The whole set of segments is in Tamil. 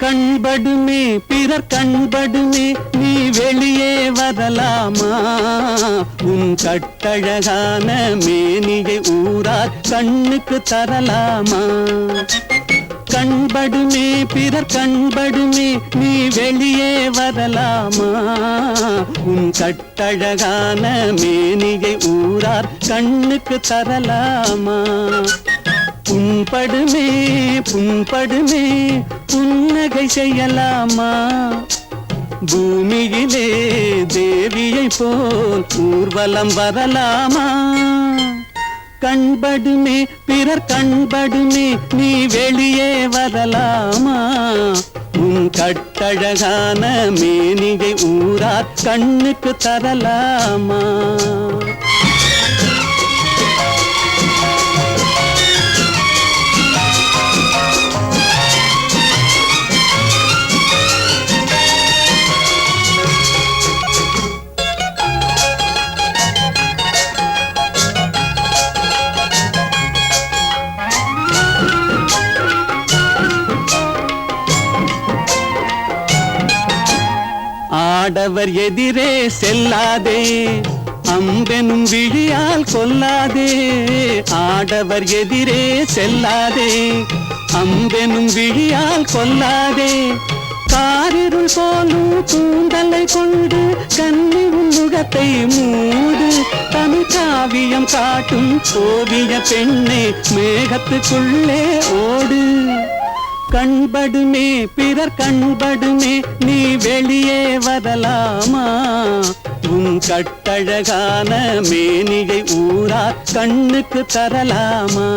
கண்படுமே பிறர் கண்படுமே நீ வெளியே வரலாமா உன் கட்டழகான மேனியை ஊரார் கண்ணுக்கு தரலாமா கண்படுமே பிறர் கண்படுமே நீ வெளியே வரலாமா உன் கட்டழகான மேனியை ஊரார் கண்ணுக்கு தரலாமா புண்படுமே புண்படுமே புன்னகை செய்யலாமா பூமியிலே தேவியை போல் ஊர்வலம் வரலாமா கண்படுமே பிறர் கண்படுமே நீ வெளியே வரலாமா உன் கட்டழகான மேனியை ஊரார் கண்ணுக்கு தரலாமா ஆடவர் எதிரே செல்லாதே அம்பெனும் விழியால் கொல்லாதே ஆடவர் எதிரே செல்லாதே அம்பெனும் விழியால் கொல்லாதே காரிருள் போலும் கூந்தலை கொண்டு கன்னி முகத்தை மூடு தமிழ் காவியம் காட்டும் ஓவிய பெண்ணே மேகத்துக்குள்ளே ஓடு கண்படுமே பிறர் கண்படுமே நீ வெளியே வரலாமா உன் கட்டழகான மேனியை ஊரார் கண்ணுக்கு தரலாமா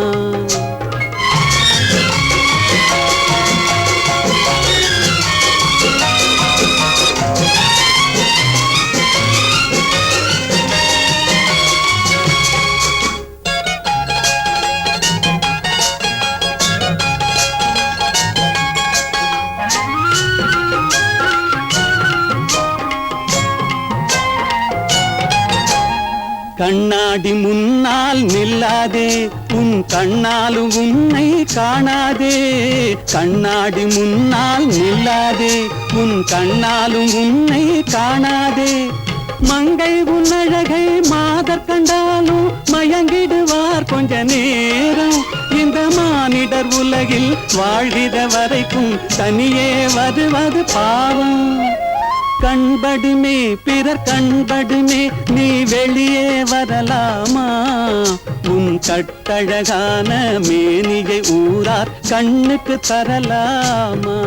கண்ணாடி முன்னால் நில்லாதே உன் கண்ணாலும் உன்னை காணாதே கண்ணாடி முன்னால் நில்லாதே உன் கண்ணாலும் உன்னை காணாதே மங்கை உன் அழகை மாதர் கண்டாலும் மயங்கிடுவார் கொஞ்ச நேரம் இந்த மானிடர் உலகில் வாழ்கிற வரைக்கும் தனியே வருவது பாவம் கண்படுமே பிறர் கண்படுமே நீ வெளியே வரலாமா உன் கட்டழகான மேனியை ஊரார் கண்ணுக்கு தரலாமா